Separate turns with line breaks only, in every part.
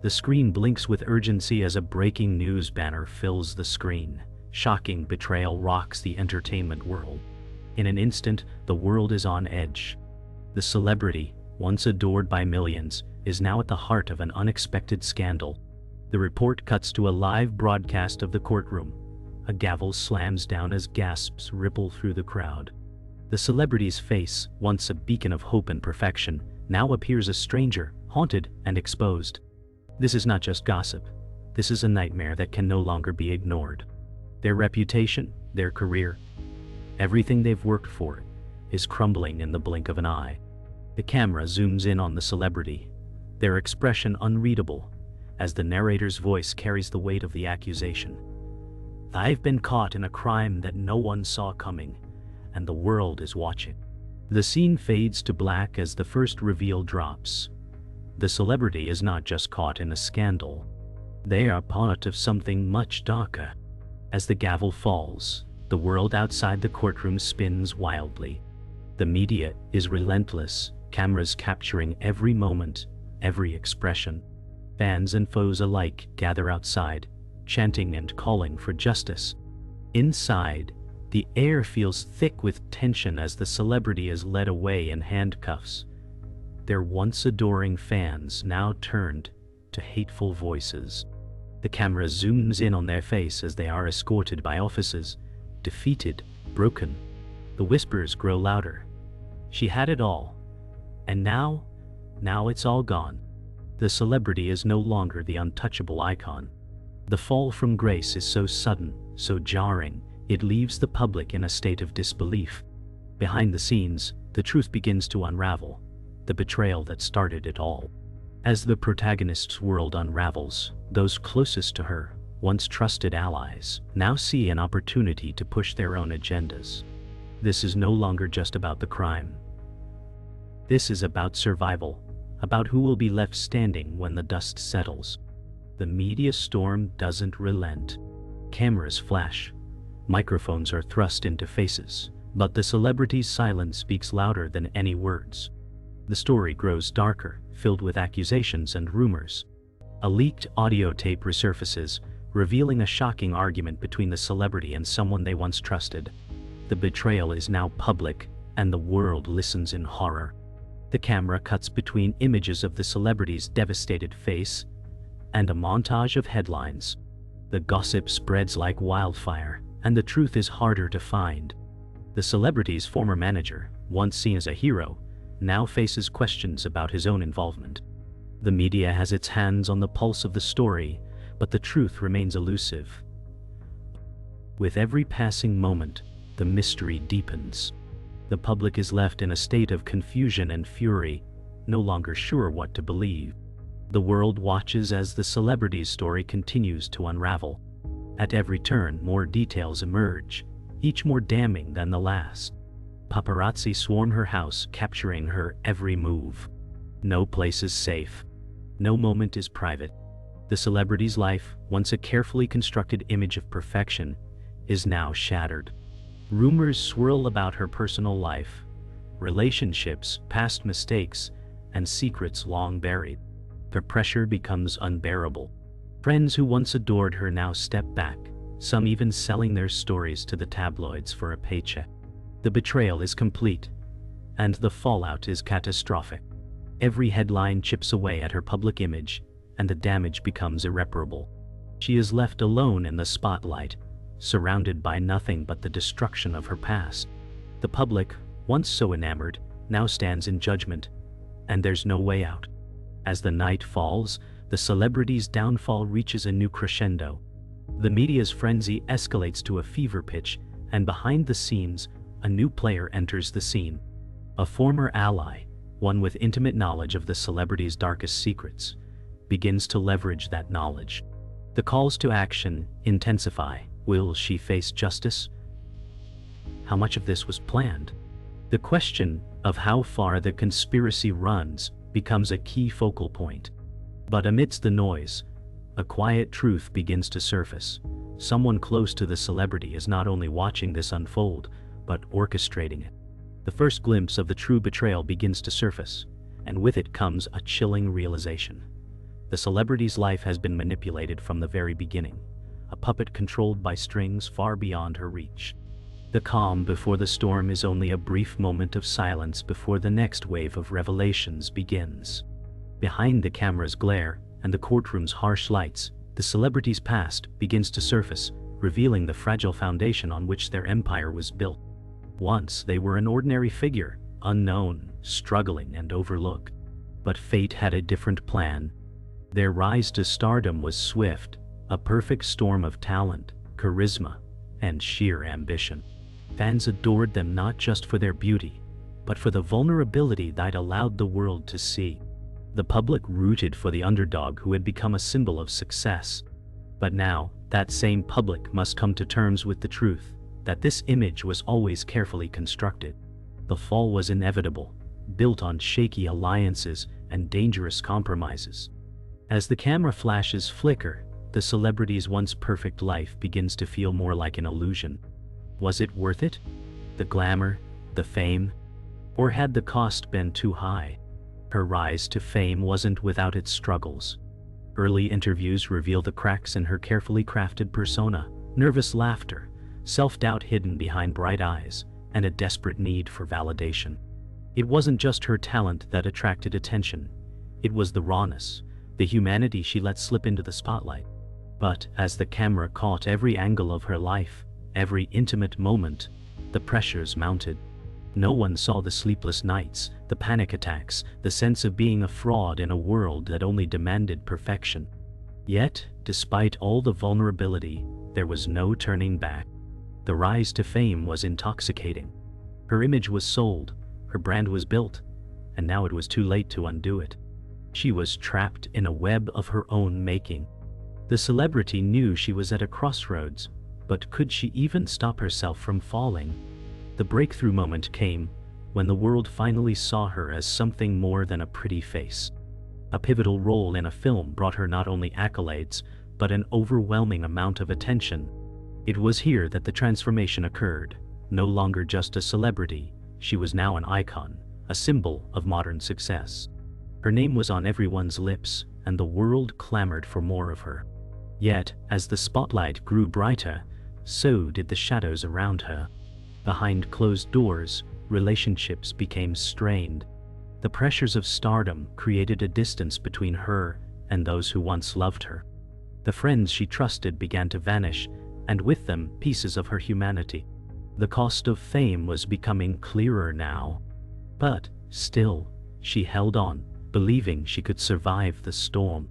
The screen blinks with urgency as a breaking news banner fills the screen. Shocking betrayal rocks the entertainment world. In an instant, the world is on edge. The celebrity, once adored by millions, is now at the heart of an unexpected scandal. The report cuts to a live broadcast of the courtroom. A gavel slams down as gasps ripple through the crowd. The celebrity's face, once a beacon of hope and perfection, now appears a stranger, haunted and exposed. This is not just gossip. This is a nightmare that can no longer be ignored. Their reputation, their career, everything they've worked for, is crumbling in the blink of an eye. The camera zooms in on the celebrity, their expression unreadable, as the narrator's voice carries the weight of the accusation. "I've been caught in a crime that no one saw coming, and the world is watching." The scene fades to black as the first reveal drops. The celebrity is not just caught in a scandal. They are part of something much darker. As the gavel falls, the world outside the courtroom spins wildly. The media is relentless, cameras capturing every moment, every expression. Fans and foes alike gather outside, chanting and calling for justice. Inside, the air feels thick with tension as the celebrity is led away in handcuffs. Their once adoring fans now turned to hateful voices. The camera zooms in on their face as they are escorted by officers, defeated, broken. The whispers grow louder. "She had it all. And now it's all gone." The celebrity is no longer the untouchable icon. The fall from grace is so sudden, so jarring, it leaves the public in a state of disbelief. Behind the scenes, the truth begins to unravel, the betrayal that started it all. As the protagonist's world unravels, those closest to her, once trusted allies, now see an opportunity to push their own agendas. This is no longer just about the crime. This is about survival, about who will be left standing when the dust settles. The media storm doesn't relent. Cameras flash, microphones are thrust into faces, but the celebrity's silence speaks louder than any words. The story grows darker, filled with accusations and rumors. A leaked audio tape resurfaces, revealing a shocking argument between the celebrity and someone they once trusted. The betrayal is now public, and the world listens in horror. The camera cuts between images of the celebrity's devastated face and a montage of headlines. The gossip spreads like wildfire, and the truth is harder to find. The celebrity's former manager, once seen as a hero, now faces questions about his own involvement. The media has its hands on the pulse of the story, but the truth remains elusive. With every passing moment, the mystery deepens. The public is left in a state of confusion and fury, no longer sure what to believe. The world watches as the celebrity's story continues to unravel. At every turn, more details emerge, each more damning than the last. Paparazzi swarm her house, capturing her every move. No place is safe. No moment is private. The celebrity's life, once a carefully constructed image of perfection, is now shattered. Rumors swirl about her personal life, relationships, past mistakes, and secrets long buried. The pressure becomes unbearable. Friends who once adored her now step back, some even selling their stories to the tabloids for a paycheck. The betrayal is complete, and the fallout is catastrophic. Every headline chips away at her public image, and the damage becomes irreparable. She is left alone in the spotlight, surrounded by nothing but the destruction of her past. The public, once so enamored, now stands in judgment, and there's no way out. As the night falls, the celebrity's downfall reaches a new crescendo. The media's frenzy escalates to a fever pitch, and behind the scenes, a new player enters the scene. A former ally, one with intimate knowledge of the celebrity's darkest secrets, begins to leverage that knowledge. The calls to action intensify. Will she face justice? How much of this was planned? The question of how far the conspiracy runs becomes a key focal point. But amidst the noise, a quiet truth begins to surface. Someone close to the celebrity is not only watching this unfold, but orchestrating it. The first glimpse of the true betrayal begins to surface, and with it comes a chilling realization. The celebrity's life has been manipulated from the very beginning, a puppet controlled by strings far beyond her reach. The calm before the storm is only a brief moment of silence before the next wave of revelations begins. Behind the camera's glare and the courtroom's harsh lights, the celebrity's past begins to surface, revealing the fragile foundation on which their empire was built. Once they were an ordinary figure, unknown, struggling, and overlooked. But fate had a different plan. Their rise to stardom was swift, a perfect storm of talent, charisma, and sheer ambition. Fans adored them not just for their beauty, but for the vulnerability they'd allowed the world to see. The public rooted for the underdog who had become a symbol of success. But now, that same public must come to terms with the truth that this image was always carefully constructed. The fall was inevitable, built on shaky alliances and dangerous compromises. As the camera flashes flicker, the celebrity's once perfect life begins to feel more like an illusion. Was it worth it? The glamour, the fame? Or had the cost been too high? Her rise to fame wasn't without its struggles. Early interviews reveal the cracks in her carefully crafted persona: nervous laughter, self-doubt hidden behind bright eyes, and a desperate need for validation. It wasn't just her talent that attracted attention. It was the rawness, the humanity she let slip into the spotlight. But as the camera caught every angle of her life, every intimate moment, the pressures mounted. No one saw the sleepless nights, the panic attacks, the sense of being a fraud in a world that only demanded perfection. Yet, despite all the vulnerability, there was no turning back. The rise to fame was intoxicating. Her image was sold, her brand was built, and now it was too late to undo it. She was trapped in a web of her own making. The celebrity knew she was at a crossroads, but could she even stop herself from falling? The breakthrough moment came when the world finally saw her as something more than a pretty face. A pivotal role in a film brought her not only accolades, but an overwhelming amount of attention. It was here that the transformation occurred. No longer just a celebrity, she was now an icon, a symbol of modern success. Her name was on everyone's lips, and the world clamored for more of her. Yet, as the spotlight grew brighter, so did the shadows around her. Behind closed doors, relationships became strained. The pressures of stardom created a distance between her and those who once loved her. The friends she trusted began to vanish, and with them, pieces of her humanity. The cost of fame was becoming clearer now. But, still, she held on, believing she could survive the storm.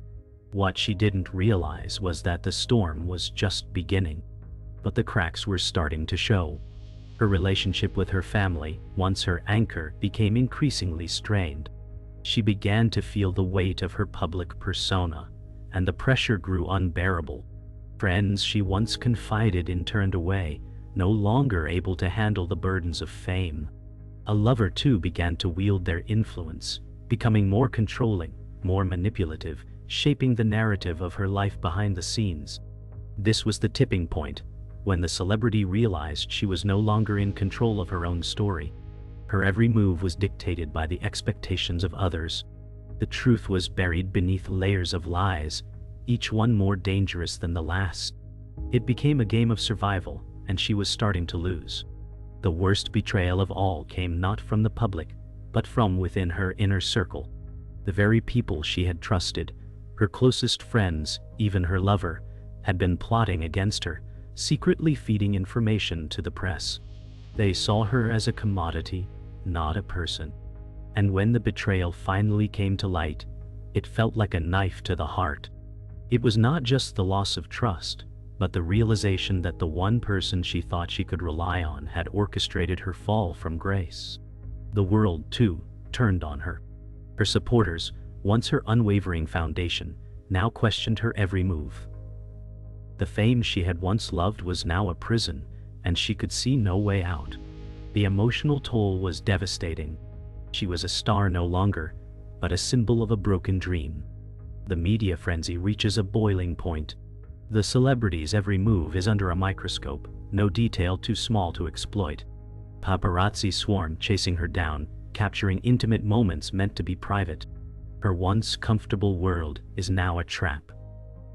What she didn't realize was that the storm was just beginning. But the cracks were starting to show. Her relationship with her family, once her anchor, became increasingly strained. She began to feel the weight of her public persona, and the pressure grew unbearable. Friends she once confided in turned away, no longer able to handle the burdens of fame. A lover too began to wield their influence, becoming more controlling, more manipulative, shaping the narrative of her life behind the scenes. This was the tipping point, when the celebrity realized she was no longer in control of her own story. Her every move was dictated by the expectations of others. The truth was buried beneath layers of lies, each one more dangerous than the last. It became a game of survival, and she was starting to lose. The worst betrayal of all came not from the public, but from within her inner circle. The very people she had trusted, her closest friends, even her lover, had been plotting against her, secretly feeding information to the press. They saw her as a commodity, not a person. And when the betrayal finally came to light, it felt like a knife to the heart. It was not just the loss of trust, but the realization that the one person she thought she could rely on had orchestrated her fall from grace. The world, too, turned on her. Her supporters, once her unwavering foundation, now questioned her every move. The fame she had once loved was now a prison, and she could see no way out. The emotional toll was devastating. She was a star no longer, but a symbol of a broken dream. The media frenzy reaches a boiling point. The celebrity's every move is under a microscope, no detail too small to exploit. Paparazzi swarm chasing her down, capturing intimate moments meant to be private. Her once comfortable world is now a trap.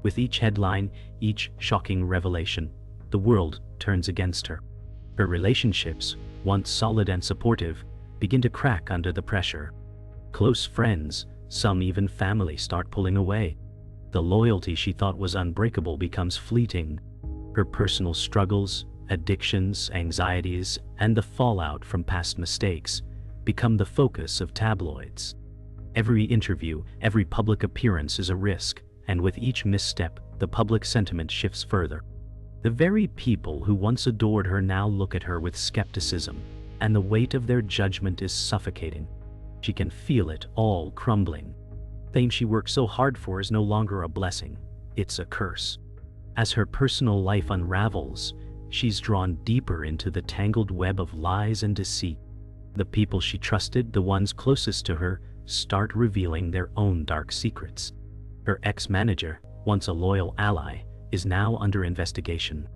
With each headline, each shocking revelation, the world turns against her. Her relationships, once solid and supportive, begin to crack under the pressure. Close friends, some even family, start pulling away. The loyalty she thought was unbreakable becomes fleeting. Her personal struggles, addictions, anxieties, and the fallout from past mistakes become the focus of tabloids. Every interview, every public appearance is a risk, and with each misstep, the public sentiment shifts further. The very people who once adored her now look at her with skepticism, and the weight of their judgment is suffocating. She can feel it all crumbling. The fame she worked so hard for is no longer a blessing, it's a curse. As her personal life unravels, she's drawn deeper into the tangled web of lies and deceit. The people she trusted, the ones closest to her, start revealing their own dark secrets. Her ex-manager, once a loyal ally, is now under investigation.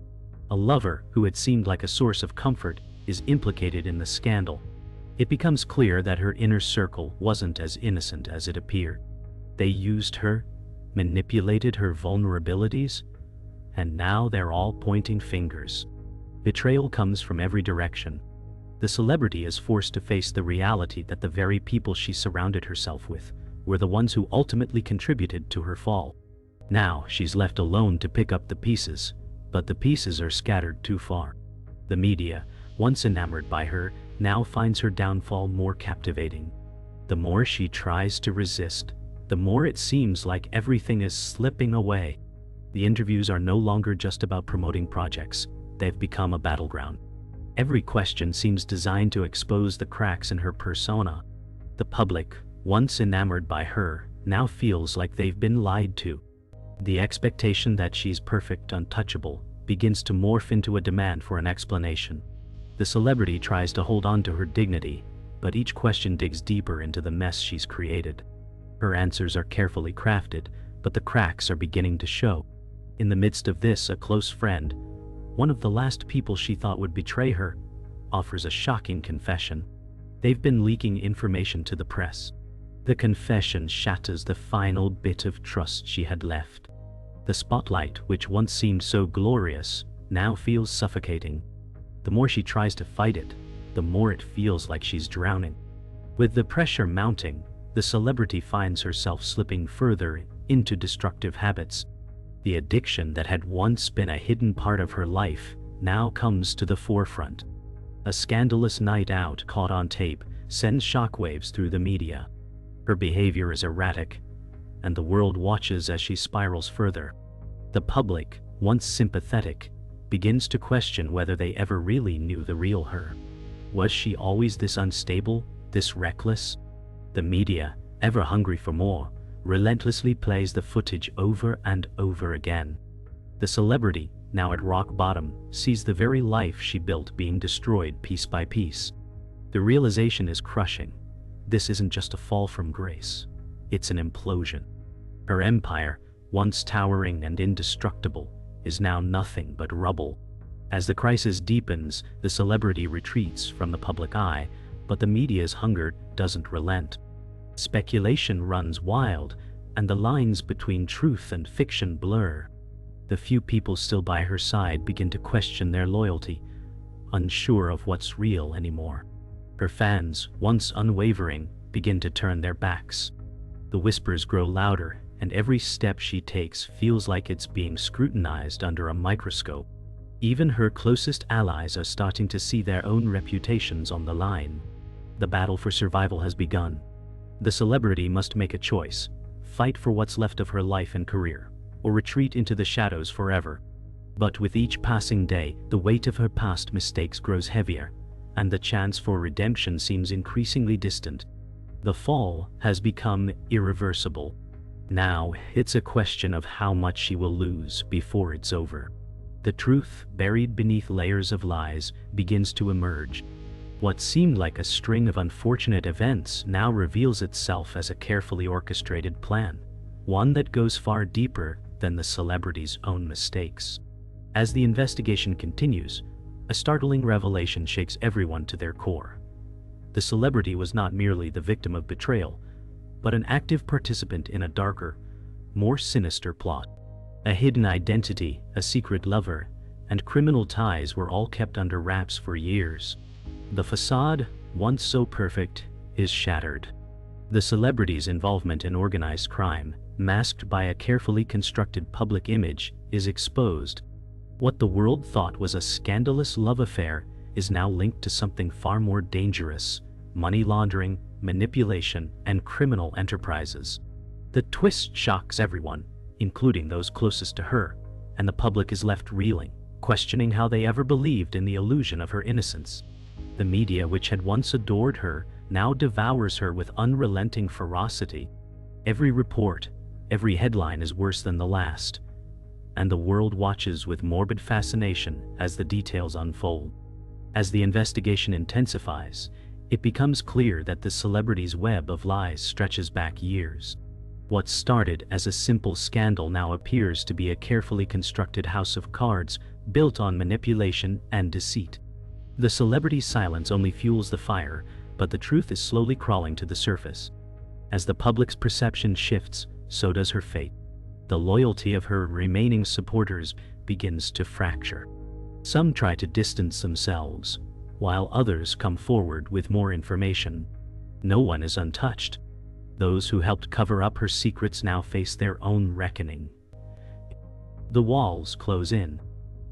A lover who had seemed like a source of comfort is implicated in the scandal. It becomes clear that her inner circle wasn't as innocent as it appeared. They used her, manipulated her vulnerabilities, and now they're all pointing fingers. Betrayal comes from every direction. The celebrity is forced to face the reality that the very people she surrounded herself with were the ones who ultimately contributed to her fall. Now she's left alone to pick up the pieces, but the pieces are scattered too far. The media, once enamored by her, now finds her downfall more captivating. The more she tries to resist, the more it seems like everything is slipping away. The interviews are no longer just about promoting projects, they've become a battleground. Every question seems designed to expose the cracks in her persona. The public, once enamored by her, now feels like they've been lied to. The expectation that she's perfect, untouchable, begins to morph into a demand for an explanation. The celebrity tries to hold on to her dignity, but each question digs deeper into the mess she's created. Her answers are carefully crafted, but the cracks are beginning to show. In the midst of this, a close friend, one of the last people she thought would betray her, offers a shocking confession. They've been leaking information to the press. The confession shatters the final bit of trust she had left. The spotlight, which once seemed so glorious, now feels suffocating. The more she tries to fight it, the more it feels like she's drowning. With the pressure mounting, the celebrity finds herself slipping further into destructive habits. The addiction that had once been a hidden part of her life now comes to the forefront. A scandalous night out caught on tape sends shockwaves through the media. Her behavior is erratic, and the world watches as she spirals further. The public, once sympathetic, begins to question whether they ever really knew the real her. Was she always this unstable, this reckless? The media, ever hungry for more, relentlessly plays the footage over and over again. The celebrity, now at rock bottom, sees the very life she built being destroyed piece by piece. The realization is crushing. This isn't just a fall from grace, it's an implosion. Her empire, once towering and indestructible, is now nothing but rubble. As the crisis deepens, the celebrity retreats from the public eye, but the media's hunger doesn't relent. Speculation runs wild, and the lines between truth and fiction blur. The few people still by her side begin to question their loyalty, unsure of what's real anymore. Her fans, once unwavering, begin to turn their backs. The whispers grow louder, and every step she takes feels like it's being scrutinized under a microscope. Even her closest allies are starting to see their own reputations on the line. The battle for survival has begun. The celebrity must make a choice: fight for what's left of her life and career, or retreat into the shadows forever. But with each passing day, the weight of her past mistakes grows heavier, and the chance for redemption seems increasingly distant. The fall has become irreversible. Now, it's a question of how much she will lose before it's over. The truth, buried beneath layers of lies, begins to emerge. What seemed like a string of unfortunate events now reveals itself as a carefully orchestrated plan, one that goes far deeper than the celebrity's own mistakes. As the investigation continues, a startling revelation shakes everyone to their core. The celebrity was not merely the victim of betrayal, but an active participant in a darker, more sinister plot. A hidden identity, a secret lover, and criminal ties were all kept under wraps for years. The facade, once so perfect, is shattered. The celebrity's involvement in organized crime, masked by a carefully constructed public image, is exposed. What the world thought was a scandalous love affair is now linked to something far more dangerous: money laundering, manipulation, and criminal enterprises. The twist shocks everyone, including those closest to her, and the public is left reeling, questioning how they ever believed in the illusion of her innocence. The media, which had once adored her, now devours her with unrelenting ferocity. Every report, every headline is worse than the last, and the world watches with morbid fascination as the details unfold. As the investigation intensifies, it becomes clear that the celebrity's web of lies stretches back years. What started as a simple scandal now appears to be a carefully constructed house of cards built on manipulation and deceit. The celebrity's silence only fuels the fire, but the truth is slowly crawling to the surface. As the public's perception shifts, so does her fate. The loyalty of her remaining supporters begins to fracture. Some try to distance themselves, while others come forward with more information. No one is untouched. Those who helped cover up her secrets now face their own reckoning. The walls close in.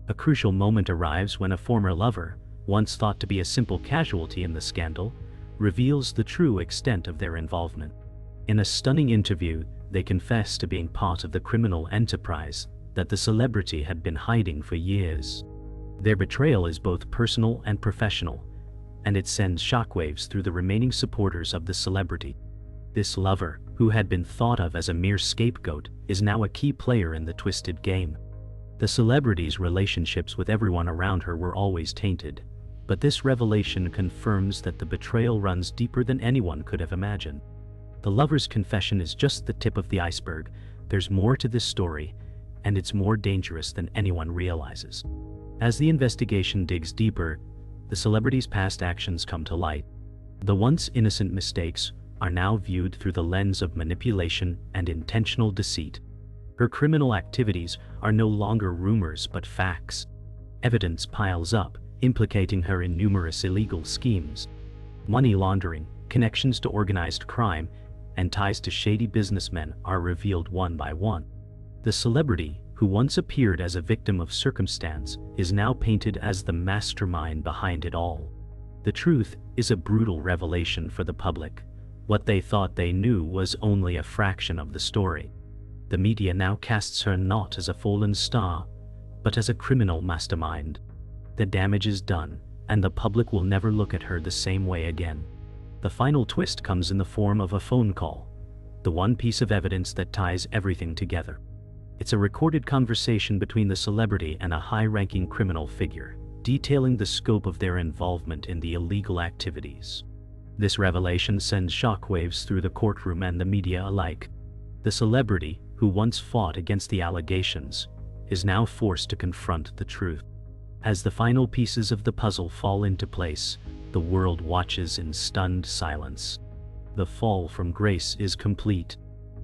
A crucial moment arrives when a former lover, once thought to be a simple casualty in the scandal, reveals the true extent of their involvement. In a stunning interview, they confess to being part of the criminal enterprise that the celebrity had been hiding for years. Their betrayal is both personal and professional, and it sends shockwaves through the remaining supporters of the celebrity. This lover, who had been thought of as a mere scapegoat, is now a key player in the twisted game. The celebrity's relationships with everyone around her were always tainted, but this revelation confirms that the betrayal runs deeper than anyone could have imagined. The lover's confession is just the tip of the iceberg. There's more to this story, and it's more dangerous than anyone realizes. As the investigation digs deeper, the celebrity's past actions come to light. The once innocent mistakes are now viewed through the lens of manipulation and intentional deceit. Her criminal activities are no longer rumors but facts. Evidence piles up, implicating her in numerous illegal schemes. Money laundering, connections to organized crime, and ties to shady businessmen are revealed one by one. The celebrity, who once appeared as a victim of circumstance, is now painted as the mastermind behind it all. The truth is a brutal revelation for the public. What they thought they knew was only a fraction of the story. The media now casts her not as a fallen star, but as a criminal mastermind. The damage is done, and the public will never look at her the same way again. The final twist comes in the form of a phone call, the one piece of evidence that ties everything together. It's a recorded conversation between the celebrity and a high-ranking criminal figure, detailing the scope of their involvement in the illegal activities. This revelation sends shockwaves through the courtroom and the media alike. The celebrity, who once fought against the allegations, is now forced to confront the truth. As the final pieces of the puzzle fall into place, the world watches in stunned silence. The fall from grace is complete.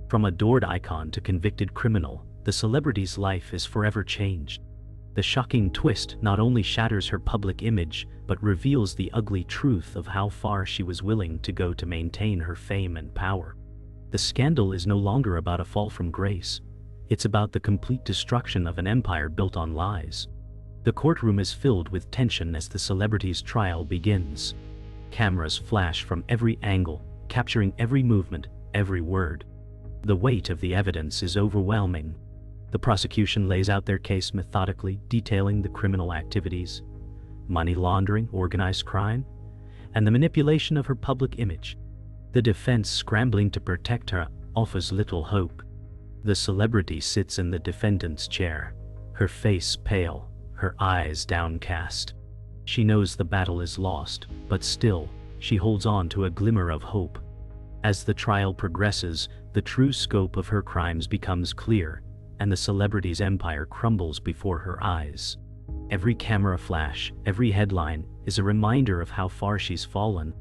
From adored icon to convicted criminal, the celebrity's life is forever changed. The shocking twist not only shatters her public image, but reveals the ugly truth of how far she was willing to go to maintain her fame and power. The scandal is no longer about a fall from grace. It's about the complete destruction of an empire built on lies. The courtroom is filled with tension as the celebrity's trial begins. Cameras flash from every angle, capturing every movement, every word. The weight of the evidence is overwhelming. The prosecution lays out their case methodically, detailing the criminal activities, money laundering, organized crime, and the manipulation of her public image. The defense, scrambling to protect her, offers little hope. The celebrity sits in the defendant's chair, her face pale, her eyes downcast. She knows the battle is lost, but still, she holds on to a glimmer of hope. As the trial progresses, the true scope of her crimes becomes clear, and the celebrity's empire crumbles before her eyes. Every camera flash, every headline, is a reminder of how far she's fallen.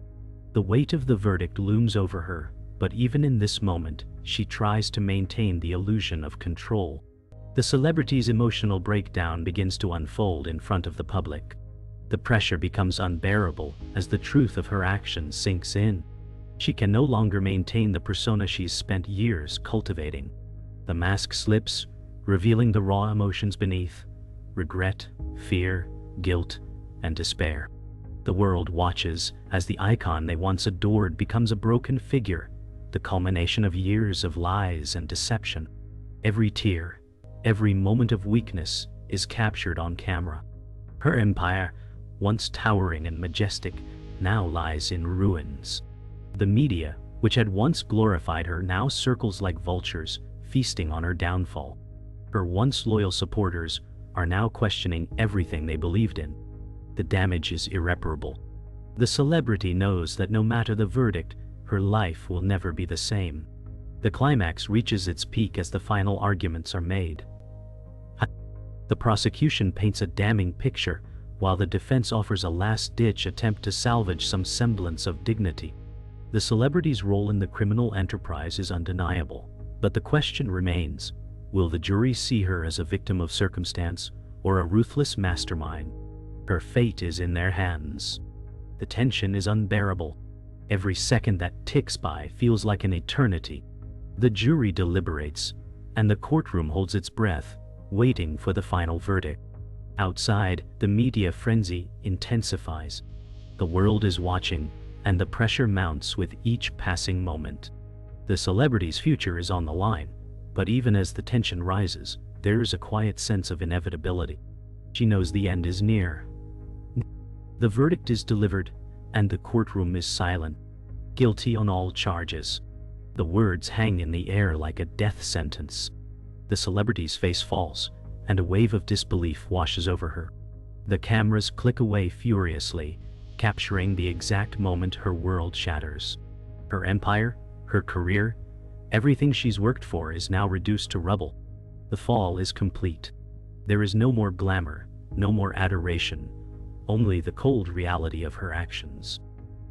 The weight of the verdict looms over her, But even in this moment, she tries to maintain the illusion of control. The celebrity's emotional breakdown begins to unfold in front of the public. The pressure becomes unbearable as the truth of her actions sinks in. She can no longer maintain the persona she's spent years cultivating. The mask slips, revealing the raw emotions beneath: regret, fear, guilt, and despair. The world watches as the icon they once adored becomes a broken figure, the culmination of years of lies and deception. Every tear, every moment of weakness is captured on camera. Her empire, once towering and majestic, now lies in ruins. The media, which had once glorified her, now circles like vultures, feasting on her downfall. Her once loyal supporters are now questioning everything they believed in. The damage is irreparable. The celebrity knows that no matter the verdict, her life will never be the same. The climax reaches its peak as the final arguments are made. The prosecution paints a damning picture, while the defense offers a last-ditch attempt to salvage some semblance of dignity. The celebrity's role in the criminal enterprise is undeniable, but the question remains: will the jury see her as a victim of circumstance or a ruthless mastermind? Her fate is in their hands. The tension is unbearable. Every second that ticks by feels like an eternity. The jury deliberates, and the courtroom holds its breath, waiting for the final verdict. Outside, the media frenzy intensifies. The world is watching, and the pressure mounts with each passing moment. The celebrity's future is on the line, but even as the tension rises, there is a quiet sense of inevitability. She knows the end is near. The verdict is delivered, and the courtroom is silent. Guilty on all charges. The words hang in the air like a death sentence. The celebrity's face falls, and a wave of disbelief washes over her. The cameras click away furiously, capturing the exact moment her world shatters. Her empire, her career, everything she's worked for is now reduced to rubble. The fall is complete. There is no more glamour, no more adoration, only the cold reality of her actions.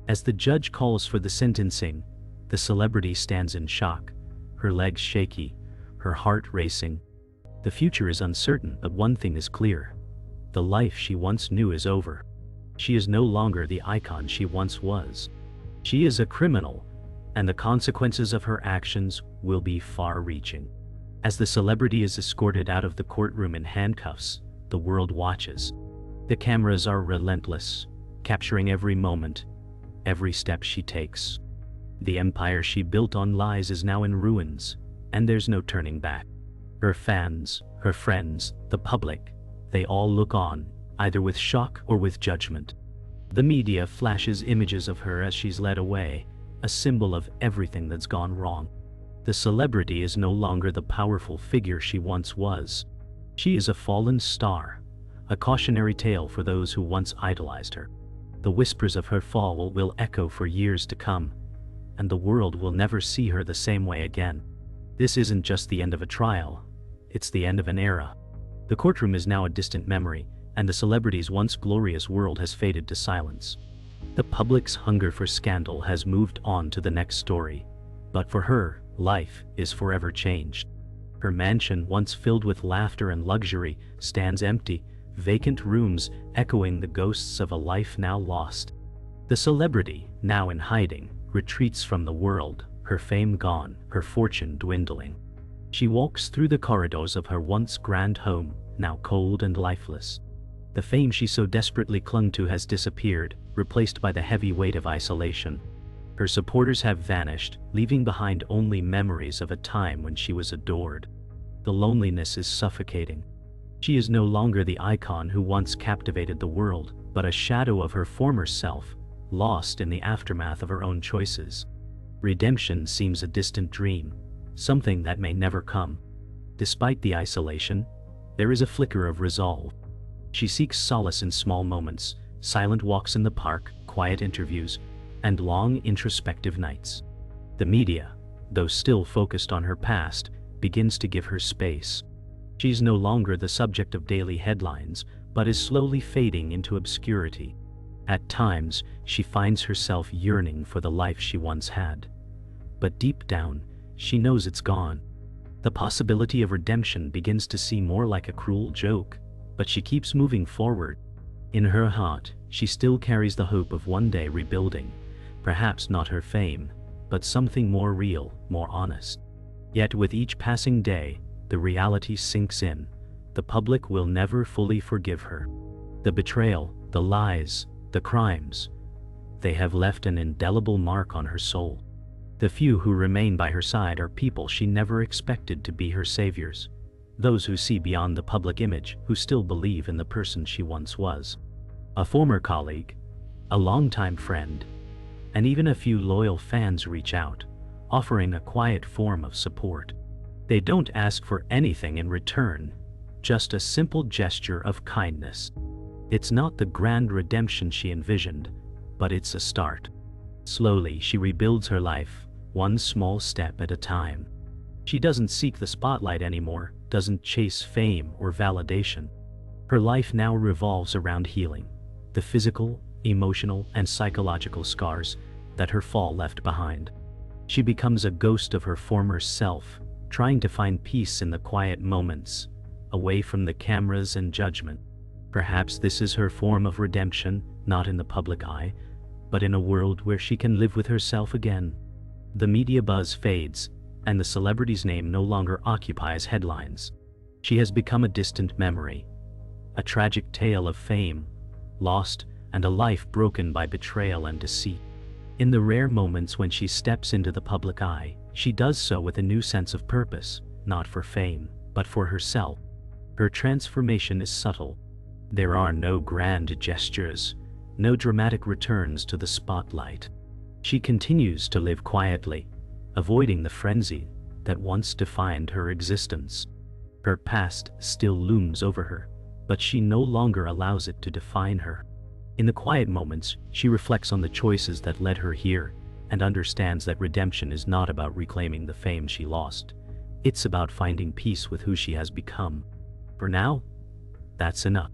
As the judge calls for the sentencing, the celebrity stands in shock, her legs shaky, her heart racing. The future is uncertain, but one thing is clear: the life she once knew is over. She is no longer the icon she once was. She is a criminal, and the consequences of her actions will be far-reaching. As the celebrity is escorted out of the courtroom in handcuffs, the world watches. The cameras are relentless, capturing every moment, every step she takes. The empire she built on lies is now in ruins, and there's no turning back. Her fans, her friends, the public, they all look on, either with shock or with judgment. The media flashes images of her as she's led away, a symbol of everything that's gone wrong. The celebrity is no longer the powerful figure she once was. She is a fallen star, a cautionary tale for those who once idolized her. The whispers of her fall will echo for years to come, and the world will never see her the same way again. This isn't just the end of a trial, it's the end of an era. The courtroom is now a distant memory, and the celebrity's once glorious world has faded to silence. The public's hunger for scandal has moved on to the next story, but for her, life is forever changed. Her mansion, once filled with laughter and luxury, stands empty, vacant rooms echoing the ghosts of a life now lost. The celebrity, now in hiding, retreats from the world, her fame gone, her fortune dwindling. She walks through the corridors of her once grand home, now cold and lifeless. The fame she so desperately clung to has disappeared, replaced by the heavy weight of isolation. Her supporters have vanished, leaving behind only memories of a time when she was adored. The loneliness is suffocating. She is no longer the icon who once captivated the world, but a shadow of her former self, lost in the aftermath of her own choices. Redemption seems a distant dream, something that may never come. Despite the isolation, there is a flicker of resolve. She seeks solace in small moments, silent walks in the park, quiet interviews, and long introspective nights. The media, though still focused on her past, begins to give her space. She's no longer the subject of daily headlines, but is slowly fading into obscurity. At times, she finds herself yearning for the life she once had. but deep down, she knows it's gone. The possibility of redemption begins to seem more like a cruel joke, but she keeps moving forward. In her heart, she still carries the hope of one day rebuilding, perhaps not her fame, but something more real, more honest. Yet with each passing day, the reality sinks in. The public will never fully forgive her. The betrayal, the lies, the crimes, they have left an indelible mark on her soul. The few who remain by her side are people she never expected to be her saviors. Those who see beyond the public image, who still believe in the person she once was. A former colleague, a longtime friend, and even a few loyal fans reach out, offering a quiet form of support. They don't ask for anything in return, just a simple gesture of kindness. It's not the grand redemption she envisioned, but it's a start. Slowly, she rebuilds her life, one small step at a time. She doesn't seek the spotlight anymore, doesn't chase fame or validation. Her life now revolves around healing the physical, emotional, and psychological scars that her fall left behind. She becomes a ghost of her former self, trying to find peace in the quiet moments, away from the cameras and judgment. Perhaps this is her form of redemption, not in the public eye, but in a world where she can live with herself again. The media buzz fades, and the celebrity's name no longer occupies headlines. She has become a distant memory, a tragic tale of fame, lost, and a life broken by betrayal and deceit. In the rare moments when she steps into the public eye, she does so with a new sense of purpose, not for fame, but for herself. Her transformation is subtle. There are no grand gestures, no dramatic returns to the spotlight. She continues to live quietly, avoiding the frenzy that once defined her existence. Her past still looms over her, but she no longer allows it to define her. In the quiet moments, she reflects on the choices that led her here and understands that redemption is not about reclaiming the fame she lost. It's about finding peace with who she has become. For now, that's enough.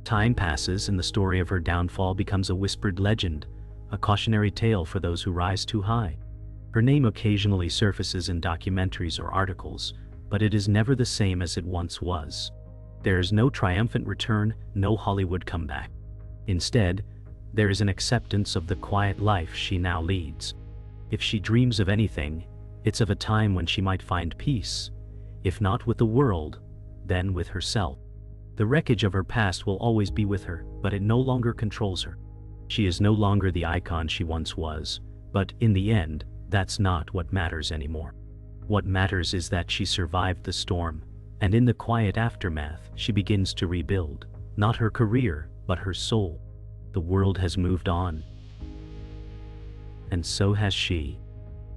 Time passes and the story of her downfall becomes a whispered legend, a cautionary tale for those who rise too high. Her name occasionally surfaces in documentaries or articles, but it is never the same as it once was. There is no triumphant return, no Hollywood comeback. Instead, there is an acceptance of the quiet life she now leads. If she dreams of anything, it's of a time when she might find peace, if not with the world, then with herself. The wreckage of her past will always be with her, but it no longer controls her. She is no longer the icon she once was, but in the end, that's not what matters anymore. What matters is that she survived the storm, and in the quiet aftermath, she begins to rebuild, not her career, but her soul. The world has moved on, and so has she.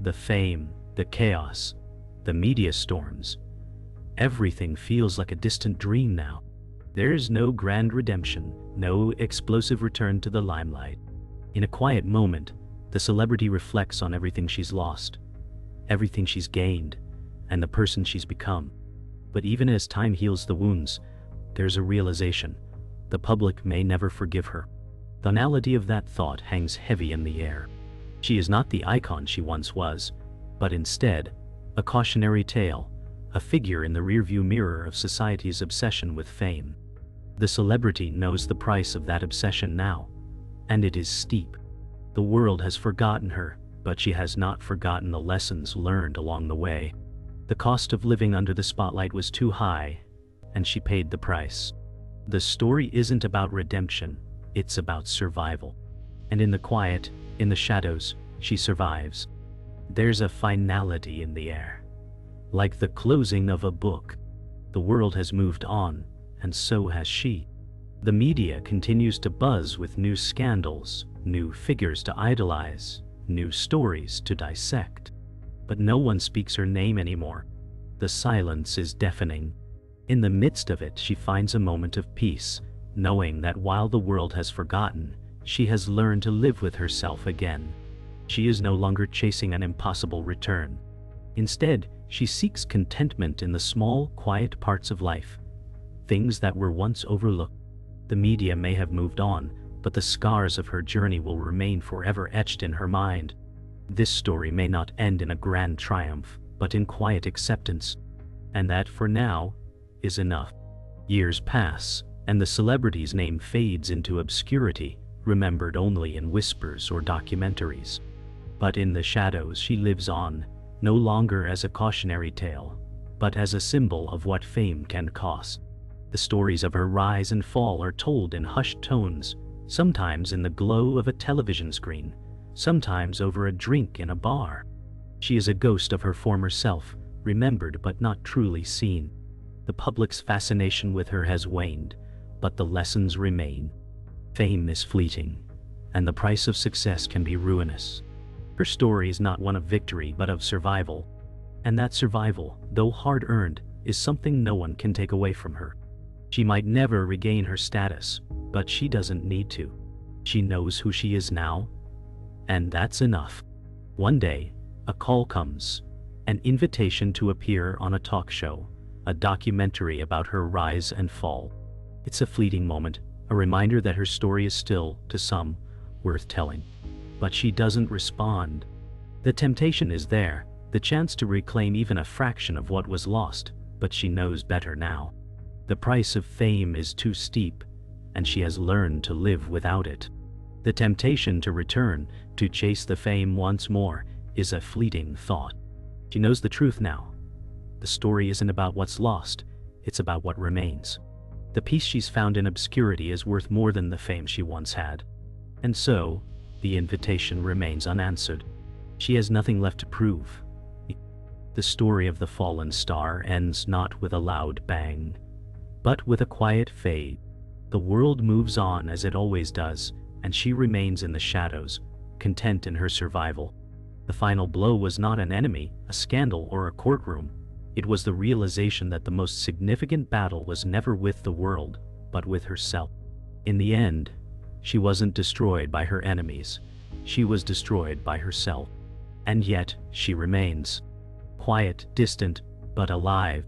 The fame, the chaos, the media storms, everything feels like a distant dream now. There is no grand redemption, no explosive return to the limelight. In a quiet moment, the celebrity reflects on everything she's lost, everything she's gained, and the person she's become. But even as time heals the wounds, there's a realization: the public may never forgive her. The banality of that thought hangs heavy in the air. She is not the icon she once was, but instead, a cautionary tale, a figure in the rearview mirror of society's obsession with fame. The celebrity knows the price of that obsession now, and it is steep. The world has forgotten her, but she has not forgotten the lessons learned along the way. The cost of living under the spotlight was too high, and she paid the price. The story isn't about redemption, it's about survival. And in the quiet, in the shadows, she survives. There's a finality in the air. Like the closing of a book. The world has moved on, and so has she. The media continues to buzz with new scandals, new figures to idolize, new stories to dissect. But no one speaks her name anymore. The silence is deafening. In the midst of it, she finds a moment of peace, knowing that while the world has forgotten, she has learned to live with herself again. She is no longer chasing an impossible return. Instead, she seeks contentment in the small, quiet parts of life, things that were once overlooked. The media may have moved on, but the scars of her journey will remain forever etched in her mind. This story may not end in a grand triumph, but in quiet acceptance. And that, for now, is enough. Years pass, and the celebrity's name fades into obscurity, remembered only in whispers or documentaries. But in the shadows she lives on, no longer as a cautionary tale, but as a symbol of what fame can cost. The stories of her rise and fall are told in hushed tones, sometimes in the glow of a television screen, sometimes over a drink in a bar. She is a ghost of her former self, remembered but not truly seen. The public's fascination with her has waned, but the lessons remain. Fame is fleeting, and the price of success can be ruinous. Her story is not one of victory but of survival. And that survival, though hard-earned, is something no one can take away from her. She might never regain her status, but she doesn't need to. She knows who she is now, and that's enough. One day, a call comes, an invitation to appear on a talk show, a documentary about her rise and fall. It's a fleeting moment, a reminder that her story is still, to some, worth telling. But she doesn't respond. The temptation is there, the chance to reclaim even a fraction of what was lost, but she knows better now. The price of fame is too steep, and she has learned to live without it. The temptation to return, to chase the fame once more, is a fleeting thought. She knows the truth now. The story isn't about what's lost, it's about what remains. The peace she's found in obscurity is worth more than the fame she once had. And so, the invitation remains unanswered. She has nothing left to prove. The story of the fallen star ends not with a loud bang, but with a quiet fade. The world moves on as it always does, and she remains in the shadows, content in her survival. The final blow was not an enemy, a scandal, or a courtroom. It was the realization that the most significant battle was never with the world, but with herself. In the end, she wasn't destroyed by her enemies. She was destroyed by herself. And yet, she remains. Quiet, distant, but alive.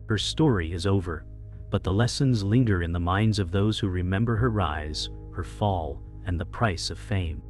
Her story is over, but the lessons linger in the minds of those who remember her rise, her fall, and the price of fame.